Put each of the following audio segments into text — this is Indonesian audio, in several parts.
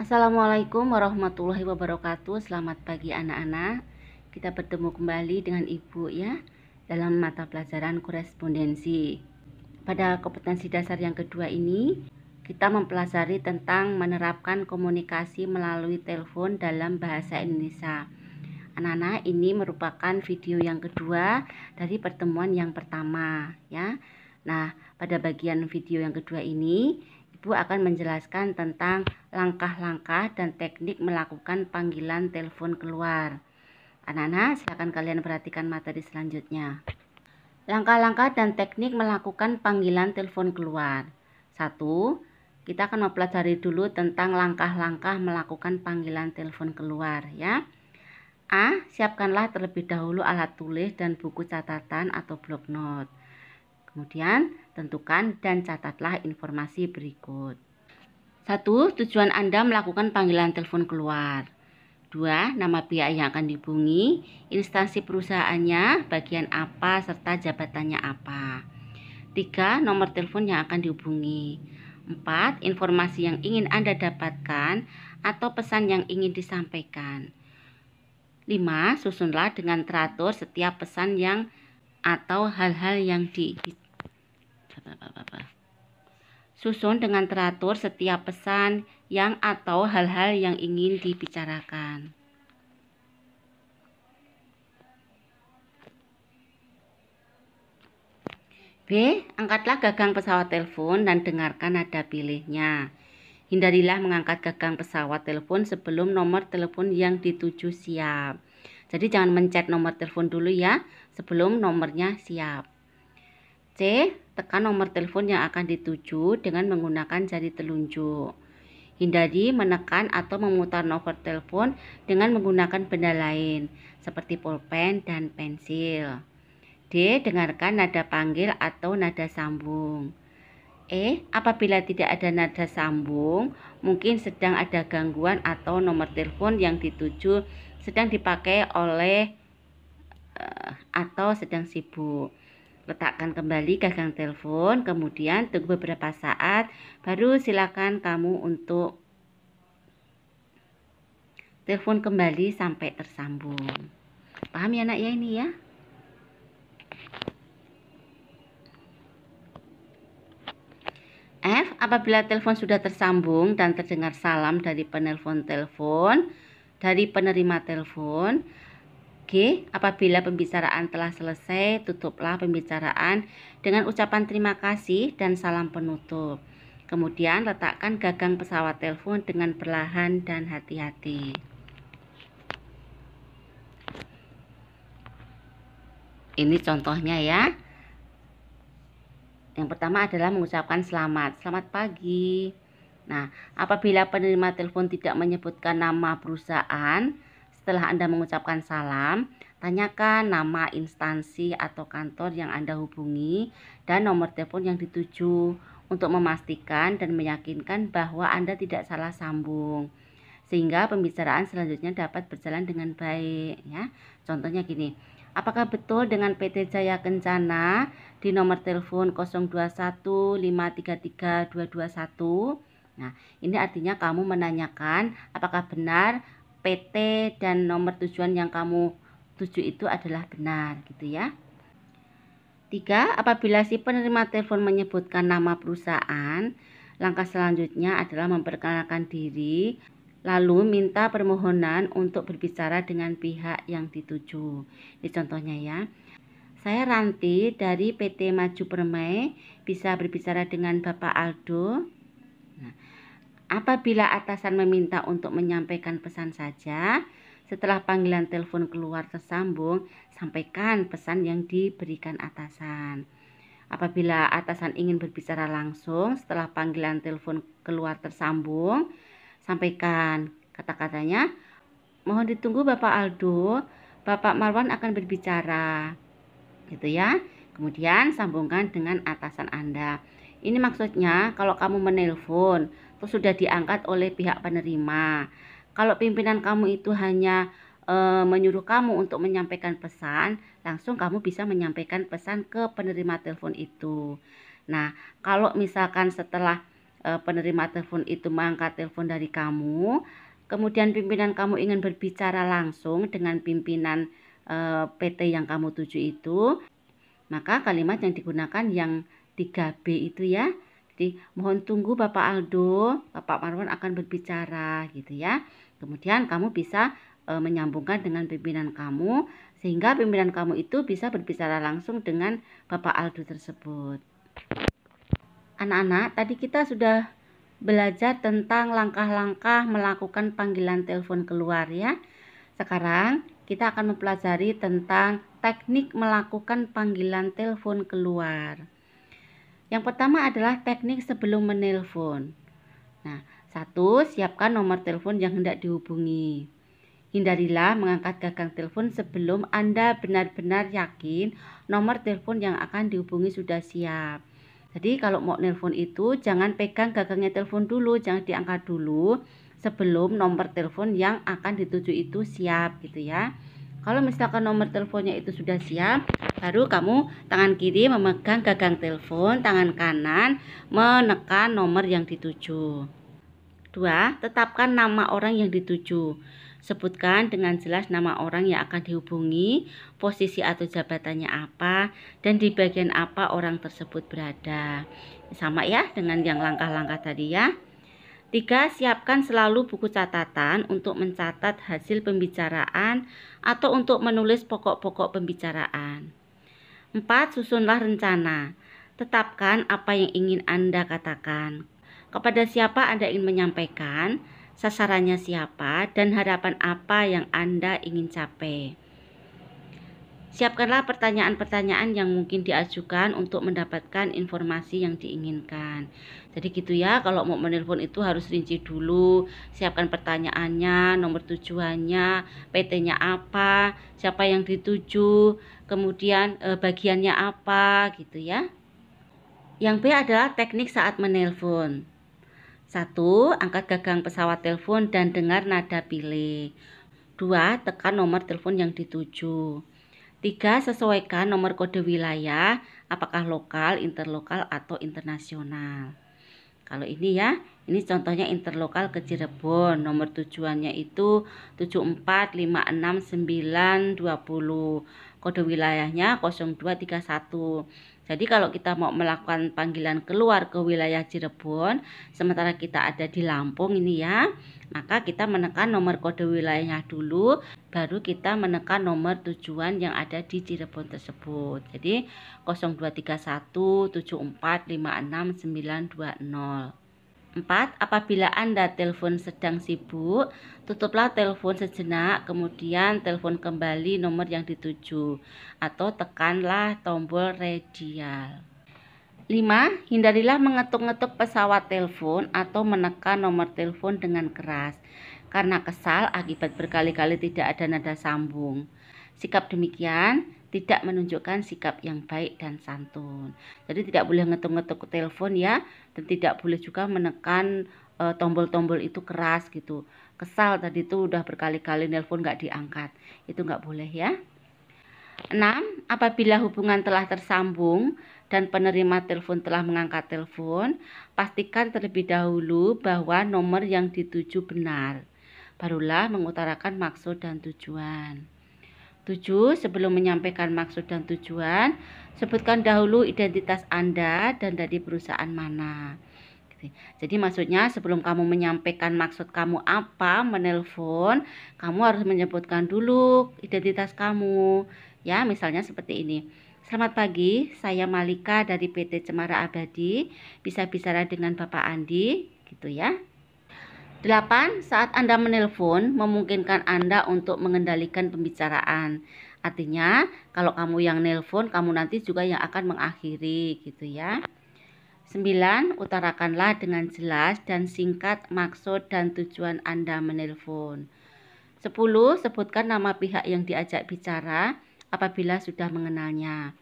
Assalamualaikum warahmatullahi wabarakatuh. Selamat pagi anak-anak. Kita bertemu kembali dengan Ibu ya dalam mata pelajaran korespondensi. Pada kompetensi dasar yang kedua ini, kita mempelajari tentang menerapkan komunikasi melalui telepon dalam bahasa Indonesia. Anak-anak, ini merupakan video yang kedua dari pertemuan yang pertama ya. Nah, pada bagian video yang kedua ini Ibu akan menjelaskan tentang langkah-langkah dan teknik melakukan panggilan telepon keluar. Anak-anak, silakan kalian perhatikan materi selanjutnya. Langkah-langkah dan teknik melakukan panggilan telepon keluar. 1. Kita akan mempelajari dulu tentang langkah-langkah melakukan panggilan telepon keluar ya. A. Siapkanlah terlebih dahulu alat tulis dan buku catatan atau blok note. Kemudian, tentukan dan catatlah informasi berikut. 1. Tujuan Anda melakukan panggilan telepon keluar. 2. Nama pihak yang akan dihubungi, instansi perusahaannya, bagian apa, serta jabatannya apa. 3. Nomor telepon yang akan dihubungi. 4. Informasi yang ingin Anda dapatkan atau pesan yang ingin disampaikan. 5. Susunlah dengan teratur setiap pesan yang atau hal-hal yang Susun dengan teratur setiap pesan yang atau hal-hal yang ingin dibicarakan. B. Angkatlah gagang pesawat telepon dan dengarkan nada pilihnya. Hindarilah mengangkat gagang pesawat telepon sebelum nomor telepon yang dituju siap. Jadi jangan mencet nomor telepon dulu ya, sebelum nomornya siap. C. Tekan nomor telepon yang akan dituju dengan menggunakan jari telunjuk. Hindari menekan atau memutar nomor telepon dengan menggunakan benda lain, seperti pulpen dan pensil. D. Dengarkan nada panggil atau nada sambung. E. Apabila tidak ada nada sambung, mungkin sedang ada gangguan atau nomor telepon yang dituju sedang dipakai oleh atau sedang sibuk. Letakkan kembali gagang telepon, kemudian tunggu beberapa saat, baru silakan kamu untuk telepon kembali sampai tersambung. Paham ya nak ya ini ya? F. Apabila telepon sudah tersambung dan terdengar salam dari penelpon telepon, dari penerima telepon. G. Apabila pembicaraan telah selesai, tutuplah pembicaraan dengan ucapan terima kasih dan salam penutup. Kemudian letakkan gagang pesawat telepon dengan perlahan dan hati-hati. Ini contohnya ya. Yang pertama adalah mengucapkan selamat pagi. Nah, apabila penerima telepon tidak menyebutkan nama perusahaan, setelah Anda mengucapkan salam, tanyakan nama instansi atau kantor yang Anda hubungi dan nomor telepon yang dituju untuk memastikan dan meyakinkan bahwa Anda tidak salah sambung, sehingga pembicaraan selanjutnya dapat berjalan dengan baik ya. Contohnya gini, apakah betul dengan PT Jaya Kencana di nomor telepon 021533221? Nah, ini artinya kamu menanyakan apakah benar PT dan nomor tujuan yang kamu tuju itu adalah benar gitu ya. 3. Apabila si penerima telepon menyebutkan nama perusahaan, langkah selanjutnya adalah memperkenalkan diri, lalu minta permohonan untuk berbicara dengan pihak yang dituju. Ini contohnya ya. Saya Ranti dari PT Maju Permai, bisa berbicara dengan Bapak Aldo. Nah, apabila atasan meminta untuk menyampaikan pesan saja, setelah panggilan telepon keluar tersambung, sampaikan pesan yang diberikan atasan. Apabila atasan ingin berbicara langsung setelah panggilan telepon keluar tersambung, sampaikan kata-katanya, mohon ditunggu Bapak Aldo, Bapak Marwan akan berbicara. Gitu ya. Kemudian sambungkan dengan atasan Anda. Ini maksudnya kalau kamu menelpon terus sudah diangkat oleh pihak penerima. Kalau pimpinan kamu itu hanya menyuruh kamu untuk menyampaikan pesan, langsung kamu bisa menyampaikan pesan ke penerima telepon itu. Nah, kalau misalkan setelah penerima telepon itu mengangkat telepon dari kamu, kemudian pimpinan kamu ingin berbicara langsung dengan pimpinan PT yang kamu tuju itu, maka kalimat yang digunakan yang 3B itu ya. Jadi mohon tunggu Bapak Aldo, Bapak Marwan akan berbicara gitu ya. Kemudian kamu bisa menyambungkan dengan pimpinan kamu sehingga pimpinan kamu itu bisa berbicara langsung dengan Bapak Aldo tersebut. Anak-anak, tadi kita sudah belajar tentang langkah-langkah melakukan panggilan telepon keluar ya. Sekarang kita akan mempelajari tentang teknik melakukan panggilan telepon keluar. Yang pertama adalah teknik sebelum menelpon. Nah, 1. Siapkan nomor telepon yang hendak dihubungi. Hindarilah mengangkat gagang telepon sebelum Anda benar-benar yakin nomor telepon yang akan dihubungi sudah siap. Jadi kalau mau nelpon itu jangan pegang gagangnya telepon dulu, jangan diangkat dulu sebelum nomor telepon yang akan dituju itu siap gitu ya. Kalau misalkan nomor teleponnya itu sudah siap, baru kamu tangan kiri memegang gagang telepon, tangan kanan menekan nomor yang dituju. 2. Tetapkan nama orang yang dituju. Sebutkan dengan jelas nama orang yang akan dihubungi, posisi atau jabatannya apa, dan di bagian apa orang tersebut berada. Sama ya dengan yang langkah-langkah tadi ya. 3. Siapkan selalu buku catatan untuk mencatat hasil pembicaraan atau untuk menulis pokok-pokok pembicaraan. 4. Susunlah rencana. Tetapkan apa yang ingin Anda katakan. Kepada siapa Anda ingin menyampaikan, sasarannya siapa, dan harapan apa yang Anda ingin capai. Siapkanlah pertanyaan-pertanyaan yang mungkin diajukan untuk mendapatkan informasi yang diinginkan. Jadi gitu ya, kalau mau menelpon itu harus rinci dulu. Siapkan pertanyaannya, nomor tujuannya, PT-nya apa, siapa yang dituju, kemudian bagiannya apa gitu ya. Yang B adalah teknik saat menelpon. 1. Angkat gagang pesawat telepon dan dengar nada pilih. 2. Tekan nomor telepon yang dituju. 3. Sesuaikan nomor kode wilayah, apakah lokal, interlokal, atau internasional. Kalau ini ya, ini contohnya interlokal ke Cirebon, nomor tujuannya itu 7456920, kode wilayahnya 0231. Jadi kalau kita mau melakukan panggilan keluar ke wilayah Cirebon, sementara kita ada di Lampung ini ya, maka kita menekan nomor kode wilayahnya dulu, baru kita menekan nomor tujuan yang ada di Cirebon tersebut. Jadi 023174569920. 4. Apabila Anda telepon sedang sibuk, tutuplah telepon sejenak, kemudian telepon kembali nomor yang dituju atau tekanlah tombol radial. 5. Hindarilah mengetuk-ngetuk pesawat telepon atau menekan nomor telepon dengan keras karena kesal akibat berkali-kali tidak ada nada sambung. Sikap demikian tidak menunjukkan sikap yang baik dan santun. Jadi tidak boleh ngetuk-ngetuk telepon ya, dan tidak boleh juga menekan tombol-tombol itu keras gitu. Kesal tadi itu udah berkali-kali nelpon nggak diangkat, itu nggak boleh ya. 6. Apabila hubungan telah tersambung dan penerima telepon telah mengangkat telepon, pastikan terlebih dahulu bahwa nomor yang dituju benar. Barulah mengutarakan maksud dan tujuan. 7. Sebelum menyampaikan maksud dan tujuan, sebutkan dahulu identitas Anda dan dari perusahaan mana. Jadi maksudnya sebelum kamu menyampaikan maksud kamu apa, menelpon, kamu harus menyebutkan dulu identitas kamu. Ya, misalnya seperti ini. Selamat pagi, saya Malika dari PT Cemara Abadi. Bisa bicara dengan Bapak Andi, gitu ya. 8. Saat Anda menelpon, memungkinkan Anda untuk mengendalikan pembicaraan. Artinya, kalau kamu yang nelpon, kamu nanti juga yang akan mengakhiri, gitu ya. 9. Utarakanlah dengan jelas dan singkat maksud dan tujuan Anda menelpon. 10. Sebutkan nama pihak yang diajak bicara apabila sudah mengenalnya.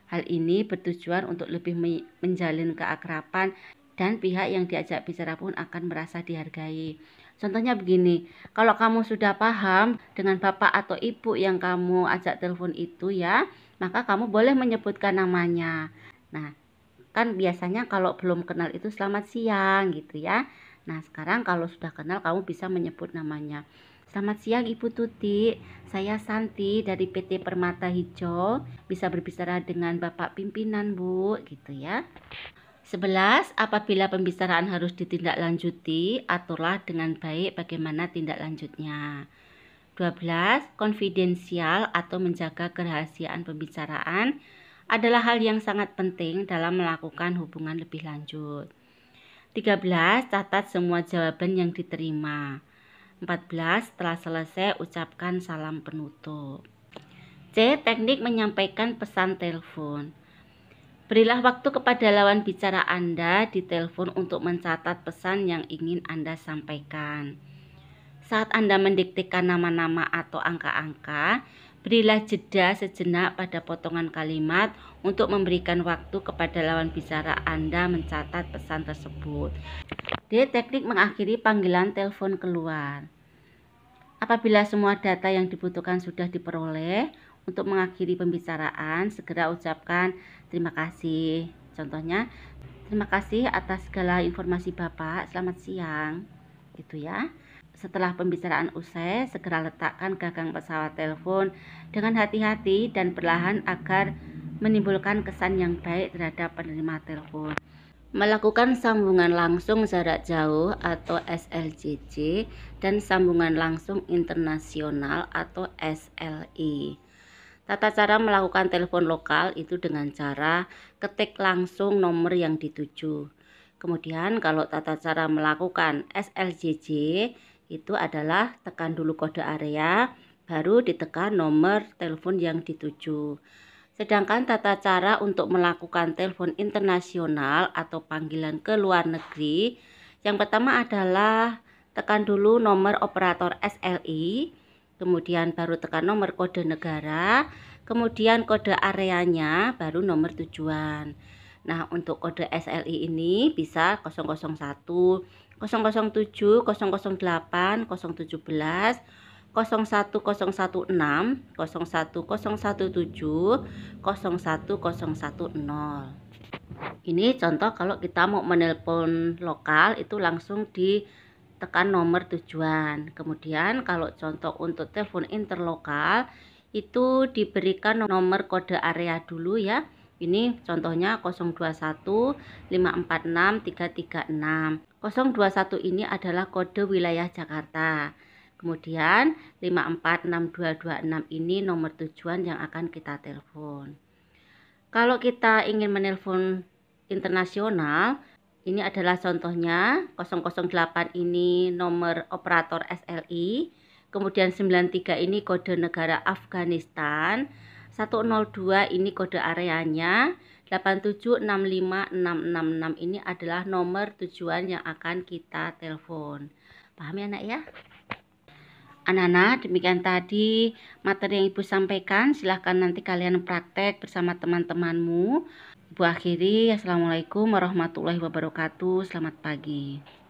Hal ini bertujuan untuk lebih menjalin keakraban dan pihak yang diajak bicara pun akan merasa dihargai. Contohnya begini, kalau kamu sudah paham dengan bapak atau ibu yang kamu ajak telepon itu ya, maka kamu boleh menyebutkan namanya. Nah, Kan biasanya kalau belum kenal itu selamat siang gitu ya. Nah, sekarang kalau sudah kenal kamu bisa menyebut namanya. Selamat siang Ibu Tuti, saya Santi dari PT Permata Hijau. Bisa berbicara dengan Bapak pimpinan Bu, gitu ya. 11. Apabila pembicaraan harus ditindaklanjuti, aturlah dengan baik bagaimana tindak lanjutnya. 12. Konfidensial atau menjaga kerahasiaan pembicaraan adalah hal yang sangat penting dalam melakukan hubungan lebih lanjut. 13. Catat semua jawaban yang diterima. 14. Setelah selesai, ucapkan salam penutup. C. Teknik menyampaikan pesan telepon. Berilah waktu kepada lawan bicara Anda di telepon untuk mencatat pesan yang ingin Anda sampaikan. Saat Anda mendiktekan nama-nama atau angka-angka, berilah jeda sejenak pada potongan kalimat untuk memberikan waktu kepada lawan bicara Anda mencatat pesan tersebut. D. Teknik mengakhiri panggilan telepon keluar. Apabila semua data yang dibutuhkan sudah diperoleh, untuk mengakhiri pembicaraan, segera ucapkan terima kasih. Contohnya, terima kasih atas segala informasi Bapak, selamat siang. Gitu ya. Setelah pembicaraan usai, segera letakkan gagang pesawat telepon dengan hati-hati dan perlahan agar menimbulkan kesan yang baik terhadap penerima telepon. Melakukan sambungan langsung jarak jauh atau SLJJ dan sambungan langsung internasional atau SLI. Tata cara melakukan telepon lokal itu dengan cara ketik langsung nomor yang dituju. Kemudian kalau tata cara melakukan SLJJ itu adalah tekan dulu kode area, baru ditekan nomor telepon yang dituju. Sedangkan tata cara untuk melakukan telepon internasional atau panggilan ke luar negeri, yang pertama adalah tekan dulu nomor operator SLI, kemudian baru tekan nomor kode negara, kemudian kode areanya, baru nomor tujuan. Nah, untuk kode SLI ini bisa 001, 007, 008, 017, 01016, 01017, 01010. Ini contoh kalau kita mau menelpon lokal itu langsung ditekan nomor tujuan. Kemudian kalau contoh untuk telepon interlokal itu diberikan nomor kode area dulu ya. Ini contohnya 021 546 336. 021 ini adalah kode wilayah Jakarta. Kemudian 546226 ini nomor tujuan yang akan kita telepon. Kalau kita ingin menelpon internasional, ini adalah contohnya 008 ini nomor operator SLI, kemudian 93 ini kode negara Afghanistan, 102 ini kode areanya, 8765666 ini adalah nomor tujuan yang akan kita telepon. Paham ya, Nak ya? Anak-anak, demikian tadi materi yang Ibu sampaikan. Silahkan nanti kalian praktek bersama teman-temanmu. Ibu akhiri, Assalamualaikum warahmatullahi wabarakatuh. Selamat pagi.